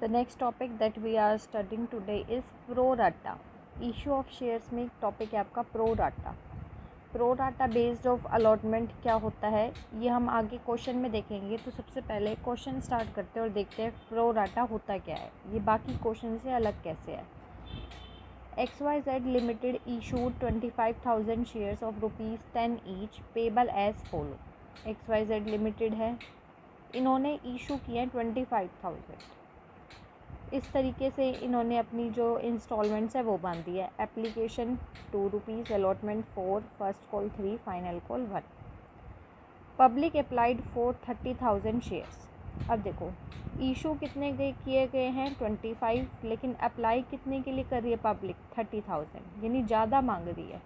The next topic that we are studying today is pro rata. Issue of shares में एक topic है आपका pro rata. Pro rata based of allotment क्या होता है ये हम आगे क्वेश्चन में देखेंगे. तो सबसे पहले क्वेश्चन स्टार्ट करते हैं और देखते हैं pro rata होता क्या है, ये बाकी क्वेश्चन से अलग कैसे है. XYZ Limited issued 25,000 shares of ₹10 each payable as follow. XYZ Limited है, इन्होंने इशू किए 25,000. इस तरीके से इन्होंने अपनी जो इंस्टॉलमेंट्स है वो बांध दी है. Application ₹2, allotment 4, first call 3, final call 1. Public applied for 30,000 shares. अब देखो इशू कितने किए गए हैं 25, लेकिन अप्लाई कितने के लिए कर रही है पब्लिक 30,000, यानी ज़्यादा मांग रही है.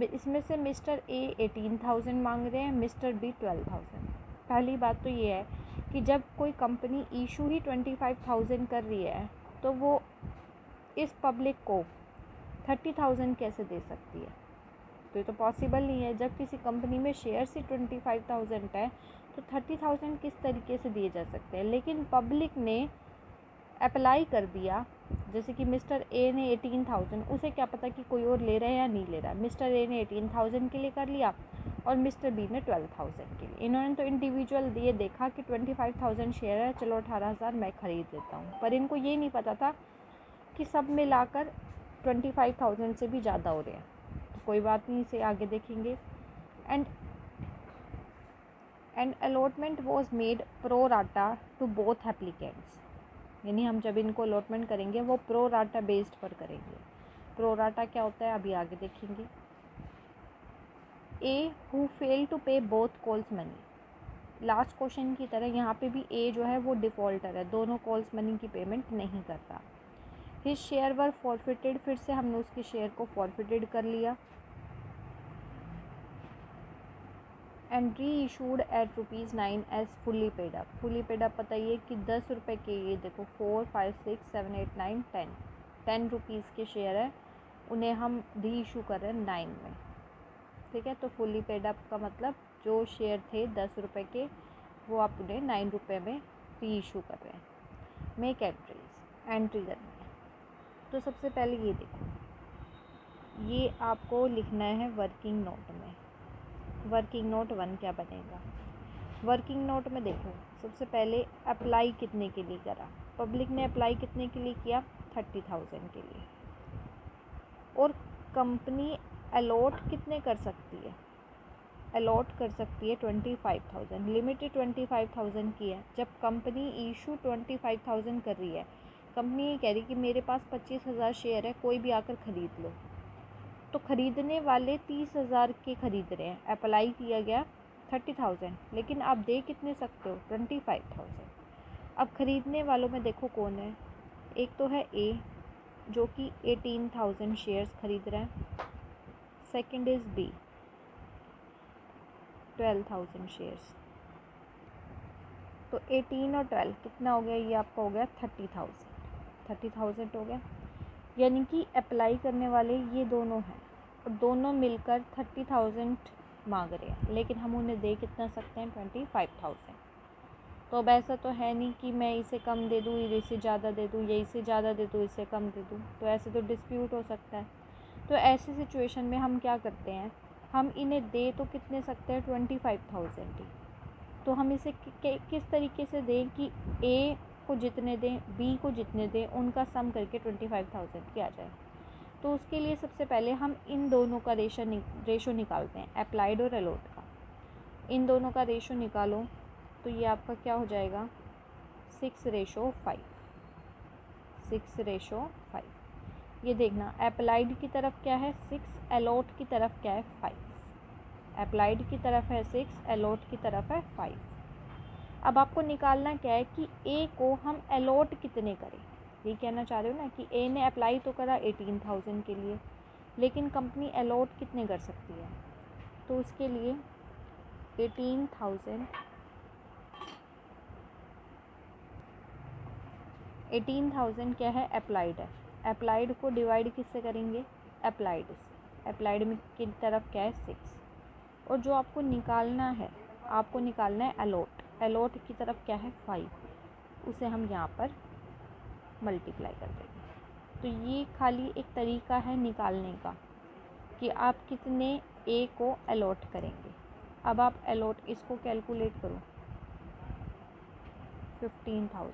इसमें से मिस्टर ए 18,000 मांग रहे हैं, मिस्टर बी 12,000. पहली बात तो ये है कि जब कोई कंपनी इशू ही 25,000 कर रही है तो वो इस पब्लिक को 30,000 कैसे दे सकती है. तो ये तो पॉसिबल नहीं है. जब किसी कंपनी में शेयर्स ही 25,000 है तो 30,000 किस तरीके से दिए जा सकते हैं. लेकिन पब्लिक ने अप्लाई कर दिया, जैसे कि मिस्टर ए ने 18,000, उसे क्या पता कि कोई और ले रहा है या नहीं ले रहा. मिस्टर ए ने 18,000 के लिए कर लिया और मिस्टर बी ने 12,000 के लिए. इन्होंने तो इंडिविजुअल दिए, देखा कि 25,000 शेयर है, चलो 18,000 मैं ख़रीद लेता हूँ. पर इनको ये नहीं पता था कि सब मिलाकर 25,000 से भी ज़्यादा हो रहे हैं. तो कोई बात नहीं, इसे आगे देखेंगे. And allotment was made pro rata to both applicants. यानी हम जब इनको अलॉटमेंट करेंगे वो प्रो राटा बेस्ड पर करेंगे. प्रो राटा क्या होता है अभी आगे देखेंगे. ए हु फेल टू पे both calls money. Last question की तरह यहाँ पे भी ए जो है वो डिफ़ॉल्टर है, दोनों कॉल्स मनी की पेमेंट नहीं करता. हिज शेयर वर फॉरफिटेड. फिर से हमने उसके शेयर को फॉरफिटेड कर लिया. And reissued at ₹9 as fully paid up. Fully paid up बताइए कि 10 रुपये के, ये देखो 4, 5, 6, 7, 8, 9, 10 रुपीज़ के शेयर है, उन्हें हम री इशू कर रहे हैं 9 में. ठीक है, तो फुली पेड अप का मतलब जो शेयर थे 10 रुपये के वो आप उन्हें 9 रुपये में री इशू कर रहे हैं. मेक एंट्री करनी है. तो सबसे पहले ये देखो, ये आपको लिखना है वर्किंग नोट में. वर्किंग नोट 1 क्या बनेगा. वर्किंग नोट में देखो सबसे पहले अप्लाई कितने के लिए करा. पब्लिक ने अप्लाई कितने के लिए किया 30,000 के लिए. और कंपनी अलॉट कितने कर सकती है, अलॉट कर सकती है 25,000. लिमिटेड 25,000 की है. जब कंपनी इशू 25,000 कर रही है, कंपनी ये कह रही कि मेरे पास 25,000 शेयर है, कोई भी आकर ख़रीद लो. तो ख़रीदने वाले 30,000 के ख़रीद रहे हैं. अप्लाई किया गया 30,000, लेकिन आप दे कितने सकते हो 25,000. अब ख़रीदने वालों में देखो कौन है. एक तो है ए जो कि 18,000 शेयर्स ख़रीद रहे हैं. Second is B 12,000 shares. तो 18 और 12 कितना हो गया, ये आपका हो गया 30,000 हो गया. यानी कि अप्लाई करने वाले ये दोनों हैं और दोनों मिलकर 30,000 मांग रहे हैं, लेकिन हम उन्हें दे कितना सकते हैं 25,000. तो अब ऐसा तो है नहीं कि मैं इसे कम दे दूँ, इसे ज़्यादा दे दूँ, या इसे ज़्यादा दे दूँ, इसे कम दे दूँ. तो ऐसे तो डिस्प्यूट हो सकता है. तो ऐसी सिचुएशन में हम क्या करते हैं, हम इन्हें दे तो कितने सकते हैं 25,000 ही. तो हम इसे किस तरीके से दें कि ए को जितने दें, बी को जितने दें, उनका सम करके 25,000 की आ जाए. तो उसके लिए सबसे पहले हम इन दोनों का रेशो निकालते हैं, अप्लाइड और अलॉट का. इन दोनों का रेशो निकालो तो ये आपका क्या हो जाएगा 6:5. 6:5. ये देखना अप्लाइड की तरफ क्या है 6, अलॉट की तरफ क्या है 5. अप्लाइड की तरफ है 6, अलॉट की तरफ है 5. अब आपको निकालना क्या है कि ए को हम अलॉट कितने करें. ये कहना चाह रहे हो ना कि ए ने अप्लाई तो करा 18,000 के लिए, लेकिन कंपनी अलॉट कितने कर सकती है. तो उसके लिए 18,000 क्या है अप्लाइड है. अप्लाइड को डिवाइड किससे करेंगे अप्लाइड से. अप्लाइड में की तरफ क्या है 6. और जो आपको निकालना है अलॉट. अलॉट की तरफ क्या है 5. उसे हम यहाँ पर मल्टीप्लाई कर देंगे। तो ये खाली एक तरीका है निकालने का कि आप कितने ए को अलॉट करेंगे। अब आप अलॉट इसको कैलकुलेट करो, 15,000,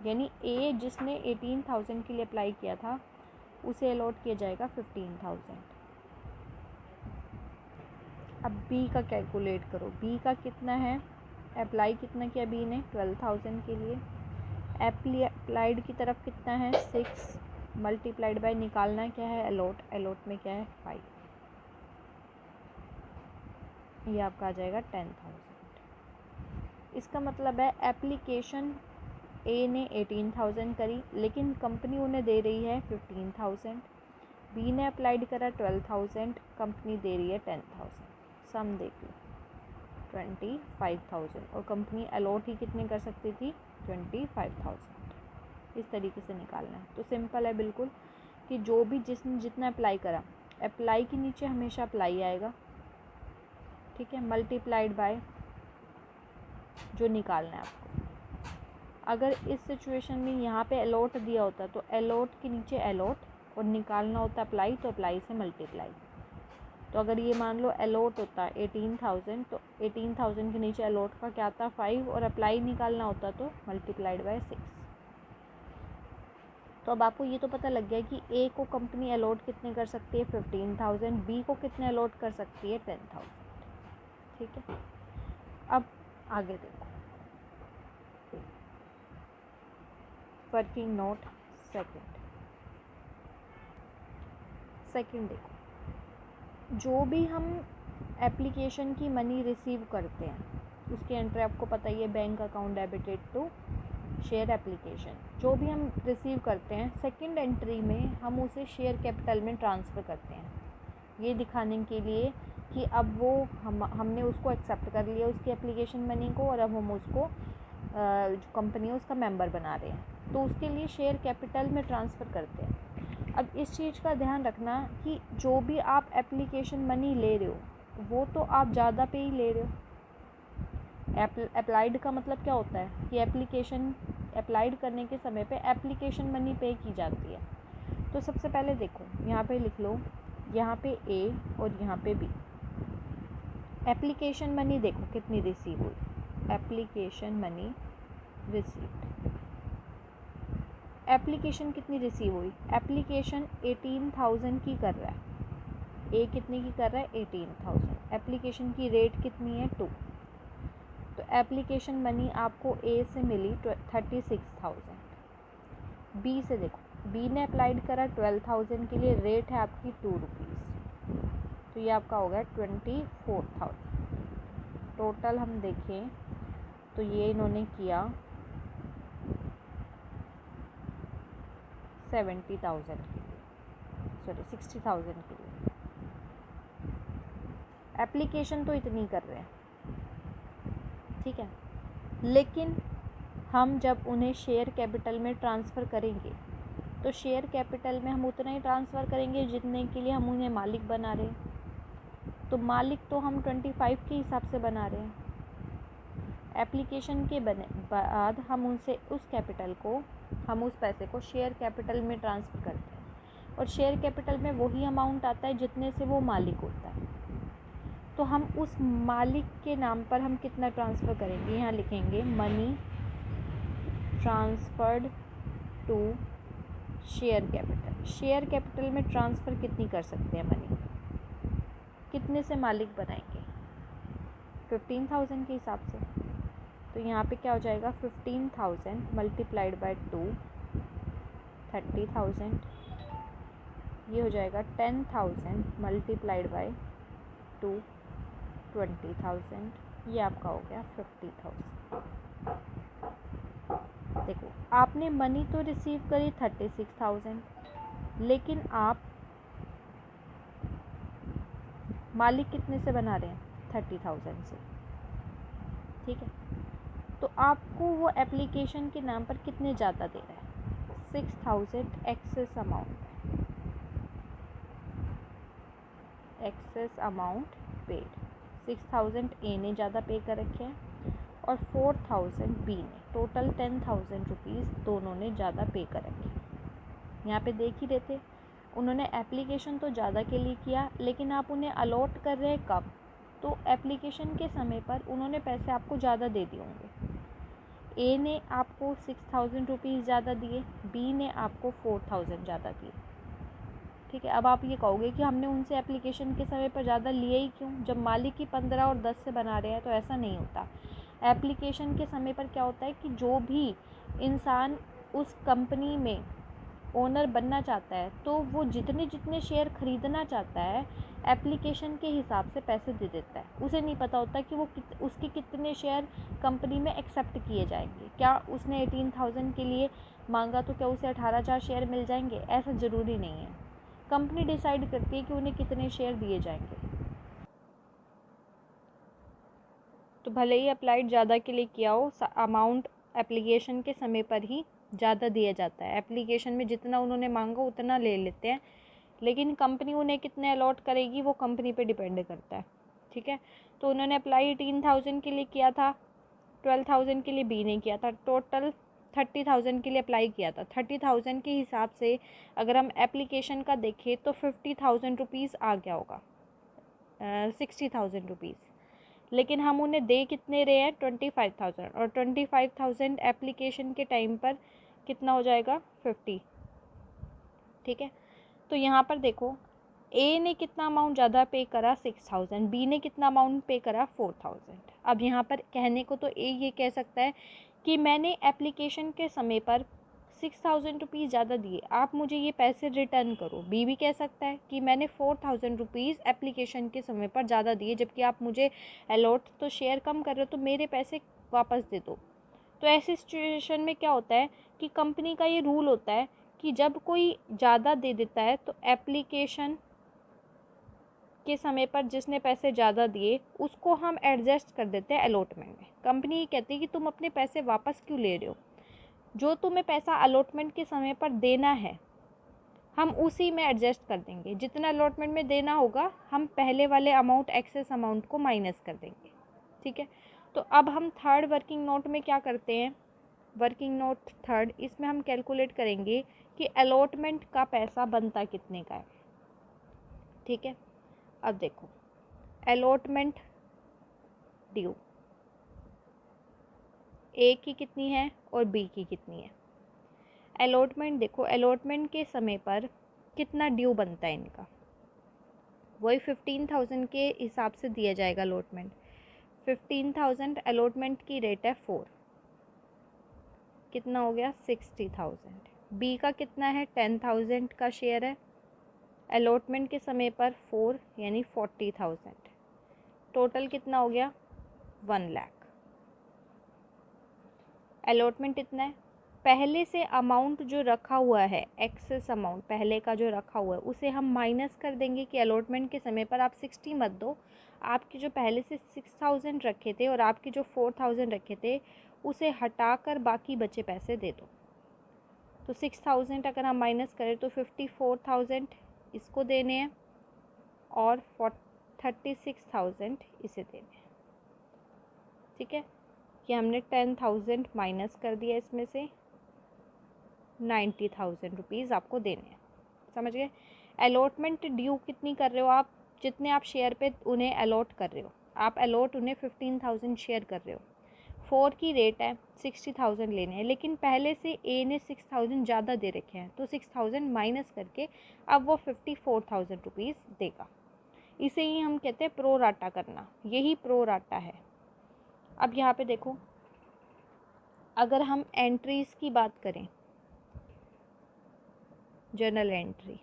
यानी ए जिसने 18,000 के लिए अप्लाई किया था उसे अलॉट किया जाएगा 15,000। अब बी का कैलकुलेट करो, बी का कितना है, अप्लाई कितना किया बी ने 12,000 के लिए, अप्लाइड की तरफ कितना है 6 मल्टीप्लाइड बाय निकालना क्या है अलॉट, अलॉट में क्या है 5, ये आपका आ जाएगा 10,000। इसका मतलब है एप्लीकेशन ए ने 18,000 करी लेकिन कंपनी उन्हें दे रही है 15,000, बी ने अप्लाइड करा 12,000, कंपनी दे रही है 10,000। सम देख लो 25,000 और कंपनी अलॉट ही कितने कर सकती थी 25,000। इस तरीके से निकालना है। तो सिंपल है बिल्कुल कि जो भी जिसने जितना अप्लाई करा, अप्लाई के नीचे हमेशा अप्लाई आएगा, ठीक है, मल्टीप्लाइड बाय जो निकालना है आपको। अगर इस सिचुएशन में यहाँ पे अलॉट दिया होता तो अलॉट के नीचे अलॉट और निकालना होता अप्लाई, तो अप्लाई से मल्टीप्लाई। तो अगर ये मान लो अलॉट होता 18,000 तो 18,000 के नीचे अलॉट का क्या था 5 और अप्लाई निकालना होता तो मल्टीप्लाइड बाय 6। तो अब आपको ये तो पता लग गया कि ए को कंपनी अलॉट कितने कर सकती है 15,000, बी को कितने अलॉट कर सकती है 10,000, ठीक है। अब आगे देखो वर्किंग नोट सेकंड देखो, जो भी हम एप्लीकेशन की मनी रिसीव करते हैं उसकी एंट्री आपको पता ही है, bank account debited to share application. जो भी हम रिसीव करते हैं सेकंड एंट्री में हम उसे शेयर कैपिटल में ट्रांसफ़र करते हैं, ये दिखाने के लिए कि अब वो हमने उसको एक्सेप्ट कर लिया उसकी एप्लीकेशन मनी को और अब हम उसको जो कंपनी है उसका मेंबर बना रहे हैं, तो उसके लिए शेयर कैपिटल में ट्रांसफ़र करते हैं। अब इस चीज़ का ध्यान रखना कि जो भी आप एप्लीकेशन मनी ले रहे हो वो तो आप ज़्यादा पे ही ले रहे हो। अप्लाइड का मतलब क्या होता है कि एप्लीकेशन अप्लाइड करने के समय पे एप्लीकेशन मनी पे की जाती है। तो सबसे पहले देखो यहाँ पे लिख लो, यहाँ पे ए और यहाँ पे बी। एप्लीकेशन मनी देखो कितनी रिसीव हुई, एप्लीकेशन मनी रिसीव्ड, एप्लीकेशन कितनी रिसीव हुई, एप्लीकेशन 18,000 की कर रहा है, ए कितने की कर रहा है 18,000, एप्लीकेशन की रेट कितनी है 2, तो एप्लीकेशन मनी आपको ए से मिली 36,000। बी से देखो, बी ने अप्लाइड करा 12,000 के लिए, रेट है आपकी 2 रुपीज़, तो ये आपका हो गया 24,000। टोटल हम देखें तो ये इन्होंने किया 60,000 के लिए। एप्लीकेशन तो इतनी कर रहे हैं, ठीक है, लेकिन हम जब उन्हें शेयर कैपिटल में ट्रांसफ़र करेंगे तो शेयर कैपिटल में हम उतना ही ट्रांसफ़र करेंगे जितने के लिए हम उन्हें मालिक बना रहे हैं। तो मालिक तो हम 25 के हिसाब से बना रहे हैं। एप्लीकेशन के बाद हम उनसे उस कैपिटल को, हम उस पैसे को शेयर कैपिटल में ट्रांसफ़र करते हैं और शेयर कैपिटल में वही अमाउंट आता है जितने से वो मालिक होता है। तो हम उस मालिक के नाम पर हम कितना ट्रांसफ़र करेंगे, यहाँ लिखेंगे money transferred to share capital. Share capital में ट्रांसफ़र कितनी कर सकते हैं मनी, कितने से मालिक बनाएंगे 15,000 के हिसाब से। तो यहाँ पे क्या हो जाएगा 15,000 मल्टीप्लाइड बाय 2 30,000, ये हो जाएगा 10,000 मल्टीप्लाइड बाय 2 20,000, ये आपका हो गया 50,000। देखो आपने मनी तो रिसीव करी 36,000, लेकिन आप मालिक कितने से बना रहे हैं 30,000 से, ठीक है। तो आपको वो एप्लीकेशन के नाम पर कितने ज़्यादा दे रहा है 6,000 एक्सेस अमाउंट पेड। 6,000 ए ने ज़्यादा पे कर रखे हैं और 4000 बी ने, टोटल 10,000 रुपीज़ दोनों ने ज़्यादा पे करेंगे। यहाँ पे देख ही रहे थे, उन्होंने एप्लीकेशन तो ज़्यादा के लिए किया, लेकिन आप उन्हें अलॉट कर रहे हैं कब? तो एप्लीकेशन के समय पर उन्होंने पैसे आपको ज़्यादा दे दिए होंगे। ए ने आपको 6,000 रुपीज़ ज़्यादा दिए, बी ने आपको 4,000 ज़्यादा दिए। ठीक है, अब आप ये कहोगे कि हमने उनसे एप्लीकेशन के समय पर ज़्यादा लिए ही क्यों, जब मालिक ही 15 और 10 से बना रहे हैं। तो ऐसा नहीं होता। एप्लीकेशन के समय पर क्या होता है कि जो भी इंसान उस कंपनी में ओनर बनना चाहता है, तो वो जितने जितने शेयर ख़रीदना चाहता है एप्लीकेशन के हिसाब से पैसे दे देता है। उसे नहीं पता होता कि वो उसके कितने शेयर कंपनी में एक्सेप्ट किए जाएंगे। क्या उसने 18,000 के लिए मांगा तो क्या उसे 18,000 शेयर मिल जाएंगे? ऐसा ज़रूरी नहीं है। कंपनी डिसाइड करती है कि उन्हें कितने शेयर दिए जाएंगे। तो भले ही अप्लाइड ज़्यादा के लिए किया हो, अमाउंट एप्लीकेशन के समय पर ही ज़्यादा दिया जाता है। एप्लीकेशन में जितना उन्होंने मांगा उतना ले लेते हैं, लेकिन कंपनी उन्हें कितने अलॉट करेगी वो कंपनी पे डिपेंड करता है। ठीक है, तो उन्होंने अप्लाई 18,000 के लिए किया था, 12,000 के लिए बी ने किया था, टोटल 30,000 के लिए अप्लाई किया था। 30,000 के हिसाब से अगर हम एप्लीकेशन का देखें तो 50,000 रुपीज़ आ गया होगा, 60,000 रुपीज़। लेकिन हम उन्हें दे कितने रहे हैं? 25,000, और 25,000 एप्लीकेशन के टाइम पर कितना हो जाएगा? 50। ठीक है, तो यहाँ पर देखो, ए ने कितना अमाउंट ज़्यादा पे करा? 6,000। बी ने कितना अमाउंट पे करा? 4,000। अब यहाँ पर कहने को तो ए ये कह सकता है कि मैंने एप्लीकेशन के समय पर 6,000 रुपीज़ ज़्यादा दिए, आप मुझे ये पैसे रिटर्न करो। बी भी कह सकता है कि मैंने 4,000 रुपीज़ एप्लीकेशन के समय पर ज़्यादा दिए, जबकि आप मुझे अलॉट तो शेयर कम कर रहे हो, तो मेरे पैसे वापस दे दो। तो ऐसी सिचुएशन में क्या होता है कि कंपनी का ये रूल होता है कि जब कोई ज़्यादा दे देता है तो एप्लीकेशन के समय पर जिसने पैसे ज़्यादा दिए उसको हम एडजस्ट कर देते हैं अलॉटमेंट में। कंपनी ये कहती है कि तुम अपने पैसे वापस क्यों ले रहे हो, जो तुम्हें पैसा अलॉटमेंट के समय पर देना है हम उसी में एडजस्ट कर देंगे। जितना अलॉटमेंट में देना होगा हम पहले वाले अमाउंट, एक्सेस अमाउंट को माइनस कर देंगे। ठीक है, तो अब हम थर्ड वर्किंग नोट में क्या करते हैं? वर्किंग नोट थर्ड, इसमें हम कैलकुलेट करेंगे कि अलॉटमेंट का पैसा बनता कितने का है। ठीक है, अब देखो, अलॉटमेंट ड्यू ए की कितनी है और बी की कितनी है। अलॉटमेंट देखो, अलॉटमेंट के समय पर कितना ड्यू बनता है इनका, वही 15,000 के हिसाब से दिया जाएगा अलॉटमेंट। 15,000 अलॉटमेंट की रेट है 4, कितना हो गया? 60,000। बी का कितना है? 10,000 का शेयर है, अलॉटमेंट के समय पर 4 यानी 40,000। टोटल कितना हो गया? 1 लाख। अलॉटमेंट इतना है। पहले से अमाउंट जो रखा हुआ है, एक्सेस अमाउंट पहले का जो रखा हुआ है, उसे हम माइनस कर देंगे कि अलॉटमेंट के समय पर आप 60 मत दो, आपके जो पहले से 6,000 रखे थे और आपके जो 4,000 रखे थे उसे हटाकर बाकी बचे पैसे दे दो। तो 6,000 अगर हम माइनस करें तो 54,000 इसको देने हैं और 36,000 इसे देने हैं। ठीक है, कि हमने 10,000 माइनस कर दिया, इसमें से 90,000 रुपीज़ आपको देने हैं। समझ गए? अलॉटमेंट ड्यू कितनी कर रहे हो आप? जितने आप शेयर पे उन्हें अलॉट कर रहे हो, आप अलॉट उन्हें 15,000 शेयर कर रहे हो, 4 की रेट है, 60,000 लेने हैं, लेकिन पहले से ए ने 6,000 ज़्यादा दे रखे हैं, तो 6,000 माइनस करके अब वो 54,000 रुपीज़ देगा। इसे ही हम कहते हैं प्रो राटा करना, यही प्रो राटा है। अब यहाँ पे देखो, अगर हम एंट्रीज़ की बात करें, जर्नल एंट्री,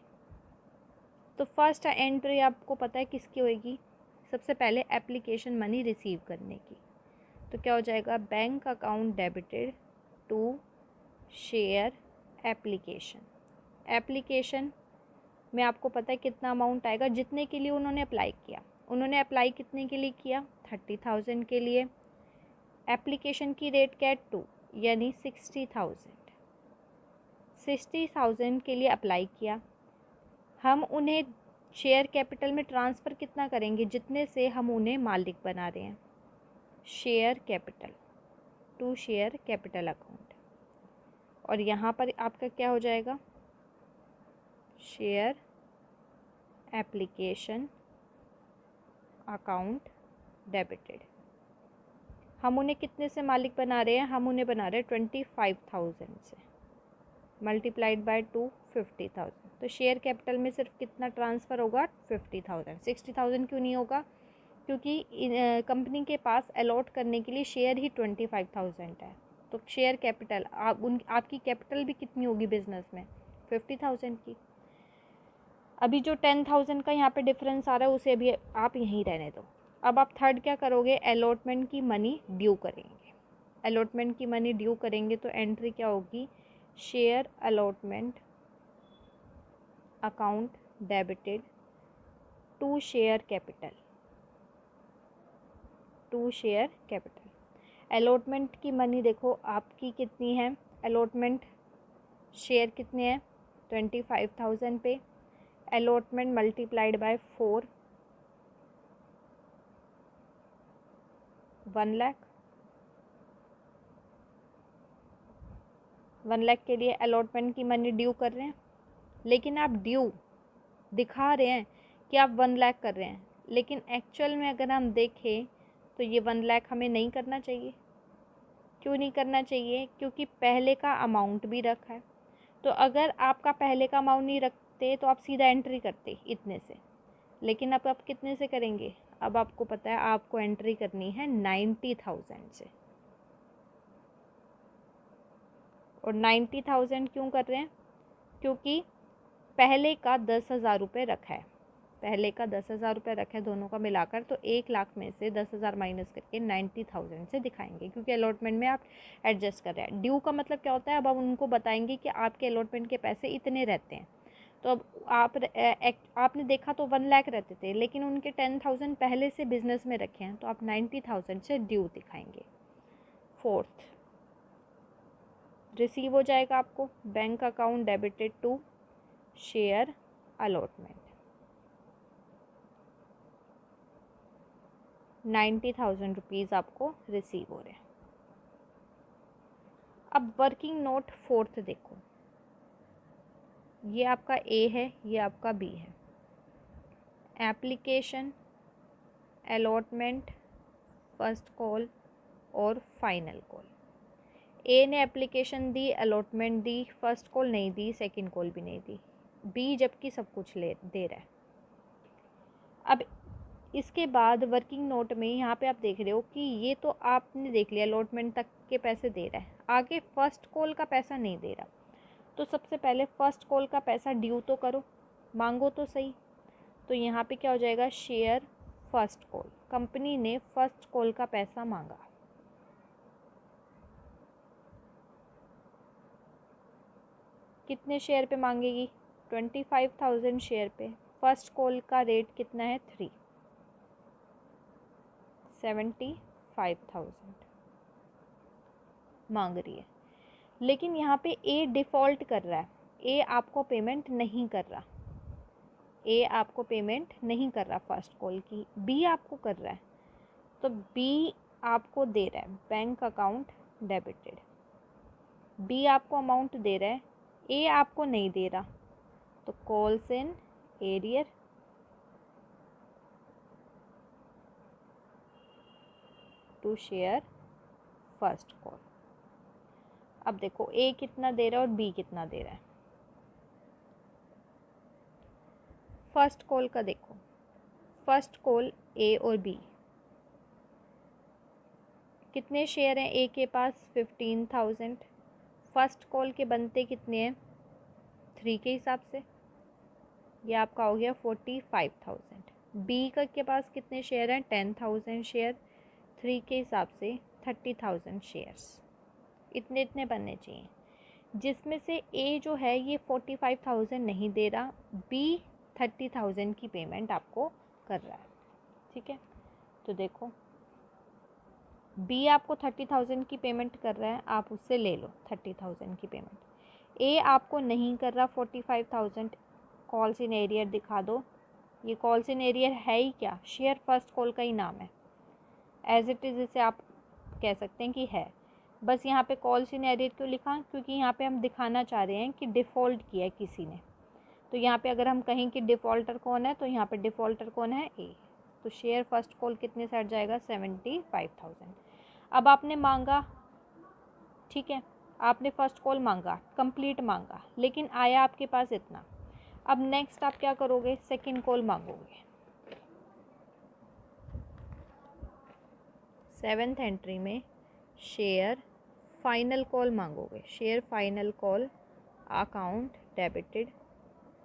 तो फर्स्ट एंट्री आपको पता है किसकी होएगी? सबसे पहले एप्लीकेशन मनी रिसीव करने की। तो क्या हो जाएगा? Bank account debited to share application. Application में आपको पता है कितना अमाउंट आएगा, जितने के लिए उन्होंने अप्लाई किया। उन्होंने अप्लाई कितने के लिए किया? 30,000 के लिए। एप्लीकेशन की रेट क्या है? 2 यानी 60,000। 60,000 के लिए अप्लाई किया, हम उन्हें शेयर कैपिटल में ट्रांसफ़र कितना करेंगे? जितने से हम उन्हें मालिक बना रहे हैं, share capital. To share capital account. और यहाँ पर आपका क्या हो जाएगा, शेयर एप्लीकेशन अकाउंट डेबिटेड। हम उन्हें कितने से मालिक बना रहे हैं, हम उन्हें बना रहे हैं 25,000 से, मल्टीप्लाइड बाय 2 50,000। तो शेयर कैपिटल में सिर्फ कितना ट्रांसफ़र होगा, 50,000। 60,000 क्यों नहीं होगा, क्योंकि कंपनी के पास अलॉट करने के लिए शेयर ही 25,000 है। तो शेयर कैपिटल आपकी कैपिटल भी कितनी होगी बिजनेस में, 50,000 की। अभी जो 10,000 का यहाँ पे डिफरेंस आ रहा है उसे भी आप यहीं रहने दो। अब आप थर्ड क्या करोगे, अलॉटमेंट की मनी ड्यू करेंगे। अलॉटमेंट की मनी ड्यू करेंगे तो एंट्री क्या होगी, share allotment account debited to share capital, to share capital. Allotment की मनी देखो आपकी कितनी है, अलॉटमेंट शेयर कितने हैं 25,000 पे, allotment multiplied by 4 1 lakh. 1 lakh के लिए अलॉटमेंट की मनी ड्यू कर रहे हैं, लेकिन आप ड्यू दिखा रहे हैं कि आप 1 लाख कर रहे हैं, लेकिन एक्चुअल में अगर हम देखें तो ये 1 लाख हमें नहीं करना चाहिए। क्यों नहीं करना चाहिए, क्योंकि पहले का अमाउंट भी रखा है। तो अगर आपका पहले का अमाउंट नहीं रखते तो आप सीधा एंट्री करते इतने से, लेकिन अब आप कितने से करेंगे, अब आपको पता है आपको एंट्री करनी है 90,000 से। और 90,000 क्यों कर रहे हैं, क्योंकि पहले का 10,000 रुपये रखा है, पहले का 10,000 रुपये रखा है दोनों का मिलाकर, तो 1 लाख में से 10,000 माइनस करके 90,000 से दिखाएंगे, क्योंकि अलॉटमेंट में आप एडजस्ट कर रहे हैं। ड्यू का मतलब क्या होता है, अब हम उनको बताएंगे कि आपके अलॉटमेंट के पैसे इतने रहते हैं। तो अब आपने देखा तो 1 लाख रहते थे, लेकिन उनके 10,000 पहले से बिजनेस में रखे हैं, तो आप 90,000 से ड्यू दिखाएंगे। फोर्थ रिसीव हो जाएगा आपको, bank account debited to share allotment, 90,000 rupees आपको रिसीव हो रहे हैं। अब वर्किंग नोट फोर्थ देखो, ये आपका ए है, ये आपका बी है। एप्लीकेशन, अलॉटमेंट, फर्स्ट कॉल और फाइनल कॉल। ए ने एप्लीकेशन दी, अलॉटमेंट दी, फर्स्ट कॉल नहीं दी, सेकंड कॉल भी नहीं दी। बी जबकि सब कुछ दे रहा है। अब इसके बाद वर्किंग नोट में यहाँ पे आप देख रहे हो कि ये तो आपने देख लिया अलॉटमेंट तक के पैसे दे रहा है, आगे फर्स्ट कॉल का पैसा नहीं दे रहा। तो सबसे पहले फर्स्ट कॉल का पैसा ड्यू तो करो, मांगो तो सही। तो यहाँ पे क्या हो जाएगा, शेयर फर्स्ट कॉल, कंपनी ने फर्स्ट कॉल का पैसा मांगा। कितने शेयर पे मांगेगी, 25,000 शेयर पे। फर्स्ट कॉल का रेट कितना है 3, 75,000 मांग रही है। लेकिन यहाँ पे ए डिफ़ॉल्ट कर रहा है, ए आपको पेमेंट नहीं कर रहा, ए आपको पेमेंट नहीं कर रहा फर्स्ट कॉल की, बी आपको कर रहा है। तो बी आपको दे रहा है बैंक अकाउंट डेबिटेड, बी आपको अमाउंट दे रहा है, ए आपको नहीं दे रहा। तो calls in arrear to share first call. अब देखो ए कितना दे रहा है और बी कितना दे रहा है। फर्स्ट कॉल का देखो, फर्स्ट कॉल ए और बी, कितने शेयर हैं ए के पास 15,000, फर्स्ट कॉल के बनते कितने हैं 3 के हिसाब से, ये आपका हो गया 45,000। बी का के पास कितने शेयर हैं 10,000 शेयर, 3 के हिसाब से 30,000 शेयर्स, इतने इतने बनने चाहिए, जिसमें से ए जो है ये 45,000 नहीं दे रहा, बी 30,000 की पेमेंट आपको कर रहा है। ठीक है, तो देखो बी आपको 30,000 की पेमेंट कर रहा है, आप उससे ले लो 30,000 की पेमेंट। ए आपको नहीं कर रहा 45,000, कॉल्स इन एरियर दिखा दो। ये कॉल्स इन एरियर है ही क्या, शेयर फर्स्ट कॉल का ही नाम है, एज इट इज़ इसे आप कह सकते हैं कि है। बस यहाँ पे कॉल्स इन एरियर क्यों लिखा, क्योंकि यहाँ पे हम दिखाना चाह रहे हैं कि डिफ़ॉल्ट किया है किसी ने। तो यहाँ पे अगर हम कहें कि डिफ़ॉल्टर कौन है, तो यहाँ पे डिफ़ॉल्टर कौन है, ए। तो शेयर फर्स्ट कॉल कितने से हट जाएगा, 75,000। अब आपने मांगा, ठीक है, आपने फ़र्स्ट कॉल मांगा, कंप्लीट मांगा, लेकिन आया आपके पास इतना। अब नेक्स्ट आप क्या करोगे, सेकंड कॉल मांगोगे। 7th एंट्री में शेयर फाइनल कॉल मांगोगे। Share final call account debited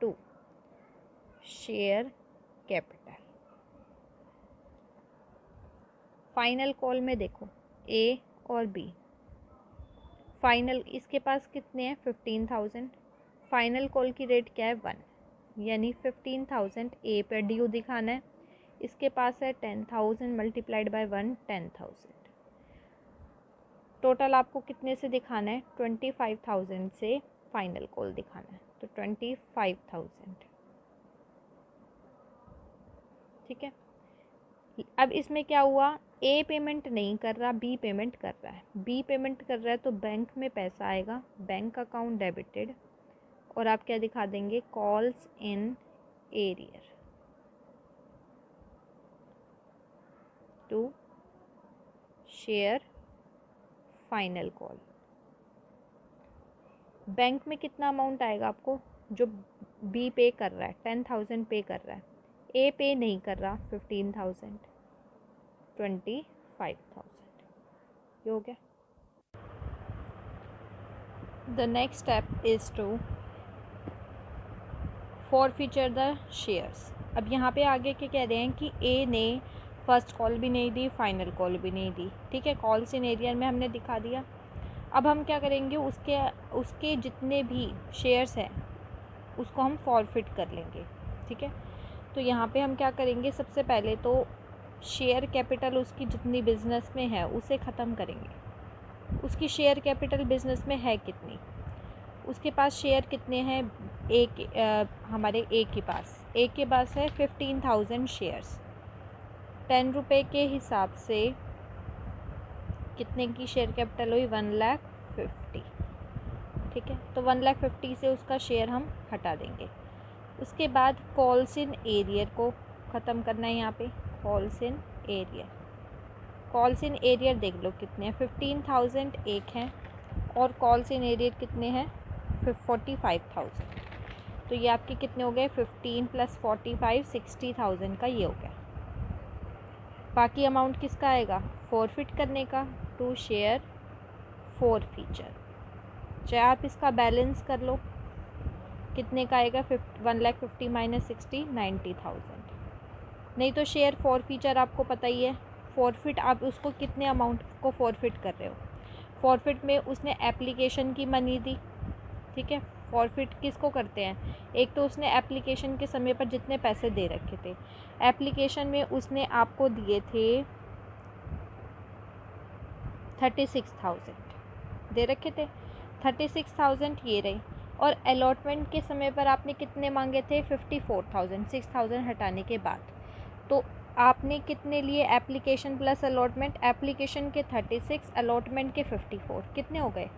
to share capital. Final call में देखो ए और बी। फाइनल इसके पास कितने हैं, 15,000। फाइनल कॉल की रेट क्या है, 1, यानी 15,000 ए पर ड्यू दिखाना है। इसके पास है 10,000 मल्टीप्लाइड बाय 1, 10,000। टोटल आपको कितने से दिखाना है, 25,000 से फाइनल कॉल दिखाना है, तो 25,000, ठीक है। अब इसमें क्या हुआ, ए पेमेंट नहीं कर रहा, बी पेमेंट कर रहा है। बी पेमेंट कर रहा है तो बैंक में पैसा आएगा, बैंक अकाउंट डेबिटेड, और आप क्या दिखा देंगे, calls in arrear to share final call. Bank में कितना अमाउंट आएगा आपको, जो बी पे कर रहा है 10,000 पे कर रहा है, ए पे नहीं कर रहा 15,000, 25,000। ये हो गया। The next step is to forfeiture the shares. अब यहाँ पे आगे क्या कह रहे हैं कि ए ने फर्स्ट कॉल भी नहीं दी, फाइनल कॉल भी नहीं दी, ठीक है, कॉल्स इन एरियर में हमने दिखा दिया। अब हम क्या करेंगे, उसके जितने भी शेयर्स हैं उसको हम फॉरफिट कर लेंगे, ठीक है। तो यहाँ पे हम क्या करेंगे, सबसे पहले तो शेयर कैपिटल उसकी जितनी बिज़नेस में है उसे ख़त्म करेंगे। उसकी शेयर कैपिटल बिज़नेस में है कितनी, उसके पास शेयर कितने हैं, हमारे ए के पास है 15,000 शेयर्स। 10 रुपये के हिसाब से कितने की शेयर कैपिटल हुई, 1,50,000, ठीक है। तो 1,50,000 से उसका शेयर हम हटा देंगे। उसके बाद कॉल्स इन एरियर को ख़त्म करना है। यहाँ पे कॉल्स इन एरियर देख लो कितने हैं, 15,000 एक हैं, और कॉल्स इन एरियर कितने हैं, 45,000। तो ये आपके कितने हो गए, 15 + 45, 60,000 का ये हो गया। बाकी अमाउंट किसका आएगा, फॉरफिट करने का, टू शेयर फॉरफीचर। चाहे आप इसका बैलेंस कर लो, कितने का आएगा, 1,50,000 - 60, 90,000। नहीं तो शेयर फॉरफीचर आपको पता ही है, फॉरफिट आप उसको कितने अमाउंट को फॉरफिट कर रहे हो। फॉरफिट में उसने एप्लीकेशन की मनी दी, ठीक है। फॉरफिट किसको करते हैं, एक तो उसने एप्लीकेशन के समय पर जितने पैसे दे रखे थे, एप्लीकेशन में उसने आपको दिए थे 36,000 दे रखे थे, 36,000 ये रही। और अलॉटमेंट के समय पर आपने कितने मांगे थे, 54,000, 6,000 हटाने के बाद। तो आपने कितने लिए, एप्लीकेशन प्लस अलॉटमेंट, एप्लीकेशन के 36, अलॉटमेंट के 54, कितने हो गए,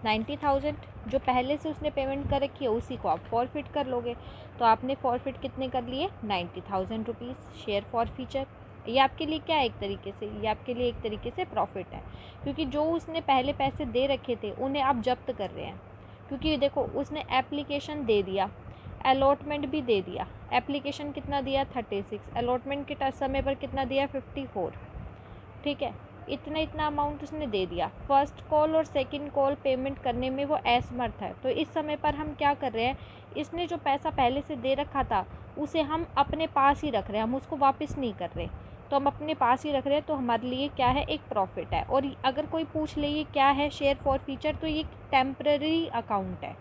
90,000। जो पहले से उसने पेमेंट कर रखी है उसी को आप फॉरफिट कर लोगे। तो आपने फॉरफिट कितने कर लिए, 90,000 रुपीज़ शेयर फॉरफीचर। ये आपके लिए क्या है, ये आपके लिए एक तरीके से प्रॉफिट है, क्योंकि जो उसने पहले पैसे दे रखे थे उन्हें आप जब्त कर रहे हैं। क्योंकि देखो उसने एप्लीकेशन दे दिया, अलॉटमेंट भी दे दिया। एप्लीकेशन कितना दिया, 36, अलॉटमेंट के समय पर कितना दिया, 54, ठीक है। इतना अमाउंट उसने दे दिया। फर्स्ट कॉल और सेकंड कॉल पेमेंट करने में वो असमर्थ है, तो इस समय पर हम क्या कर रहे हैं, इसने जो पैसा पहले से दे रखा था उसे हम अपने पास ही रख रहे हैं, हम उसको वापस नहीं कर रहे। तो हम अपने पास ही रख रहे हैं, तो हमारे लिए क्या है, एक प्रॉफिट है। और अगर कोई पूछ ले ये क्या है शेयर फॉरफीचर, तो ये टेम्पररी अकाउंट है,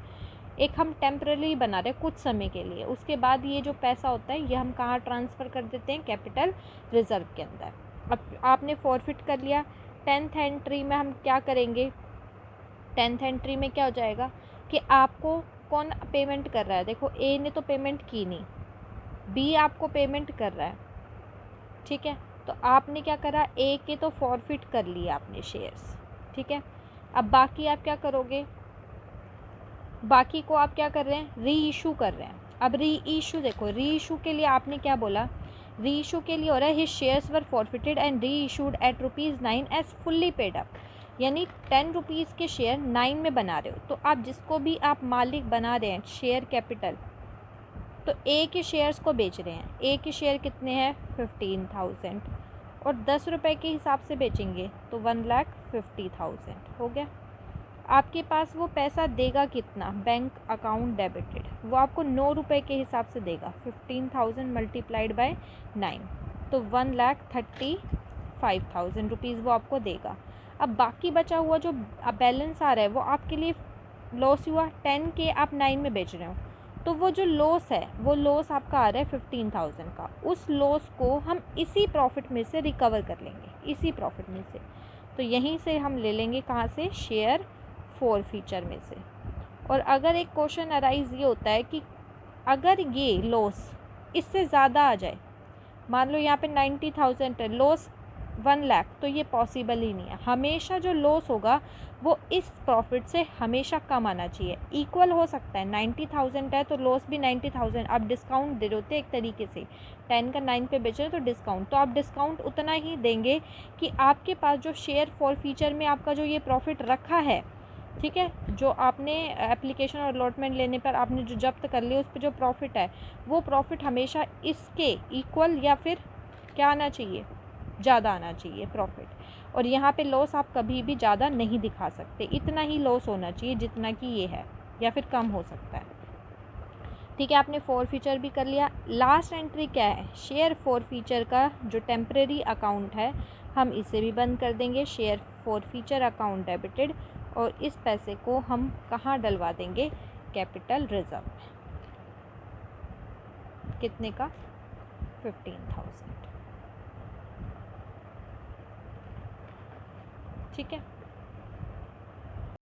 एक हम टेम्पररी बना रहे हैं कुछ समय के लिए। उसके बाद ये जो पैसा होता है ये हम कहाँ ट्रांसफ़र कर देते हैं, कैपिटल रिजर्व के अंदर। अब आपने फॉरफिट कर लिया। 10th एंट्री में हम क्या करेंगे, 10th एंट्री में क्या हो जाएगा कि आपको कौन पेमेंट कर रहा है, देखो ए ने तो पेमेंट की नहीं, बी आपको पेमेंट कर रहा है, ठीक है। तो आपने क्या करा, ए के तो फॉरफिट कर लिया आपने शेयर्स, ठीक है। अब बाकी आप क्या करोगे, बाकी को आप क्या कर रहे हैं, री इशू कर रहे हैं। अब री इशू देखो, री इशू के लिए आपने क्या बोला, री इशू के लिए हो रहा है his shares were forfeited and reissued at ₹9 as fully paid up, यानी 10 रुपीज़ के शेयर 9 में बना रहे हो। तो आप जिसको भी आप मालिक बना रहे हैं शेयर कैपिटल, तो ए के शेयर्स को बेच रहे हैं। ए के शेयर कितने हैं, 15,000, और 10 रुपये के हिसाब से बेचेंगे तो 1,50,000 हो गया। आपके पास वो पैसा देगा कितना, बैंक अकाउंट डेबिटेड, वो आपको 9 रुपये के हिसाब से देगा। 15,000 मल्टीप्लाइड बाय 9, तो 1,35,000 रुपीज़ वो आपको देगा। अब बाकी बचा हुआ जो बैलेंस आ रहा है वो आपके लिए लॉस हुआ। 10 के आप 9 में बेच रहे हो, तो वो जो लॉस है वो लॉस आपका आ रहा है 15,000 का। उस लॉस को हम इसी प्रॉफिट में से रिकवर कर लेंगे, इसी प्रॉफिट में से। तो यहीं से हम ले लेंगे, कहाँ से, शेयर फोर फीचर में से। और अगर एक क्वेश्चन अराइज ये होता है कि अगर ये लॉस इससे ज़्यादा आ जाए, मान लो यहाँ पे 90,000 है, लॉस 1 लाख, तो ये पॉसिबल ही नहीं है। हमेशा जो लॉस होगा वो इस प्रॉफिट से हमेशा कम आना चाहिए। इक्वल हो सकता है, 90,000 है तो लॉस भी 90,000, आप डिस्काउंट दे रहे होते एक तरीके से, 10 का 9 पे बेच रहे हो तो डिस्काउंट, तो आप डिस्काउंट उतना ही देंगे कि आपके पास जो शेयर फॉर फ्यूचर में आपका जो ये प्रॉफिट रखा है, ठीक है, जो आपने एप्लीकेशन और अलॉटमेंट लेने पर आपने जो जब्त कर लिया उस पर जो प्रॉफिट है, वो प्रॉफिट हमेशा इसके इक्वल या फिर क्या आना चाहिए, ज़्यादा आना चाहिए प्रॉफिट। और यहाँ पे लॉस आप कभी भी ज़्यादा नहीं दिखा सकते, इतना ही लॉस होना चाहिए जितना कि ये है, या फिर कम हो सकता है। ठीक है, आपने फोर फीचर भी कर लिया। लास्ट एंट्री क्या है, शेयर फोर फीचर का जो टेम्परेरी अकाउंट है हम इसे भी बंद कर देंगे, share four feature account debited, और इस पैसे को हम कहाँ डलवा देंगे, कैपिटल रिजर्व में। कितने का, 15,000। ठीक है।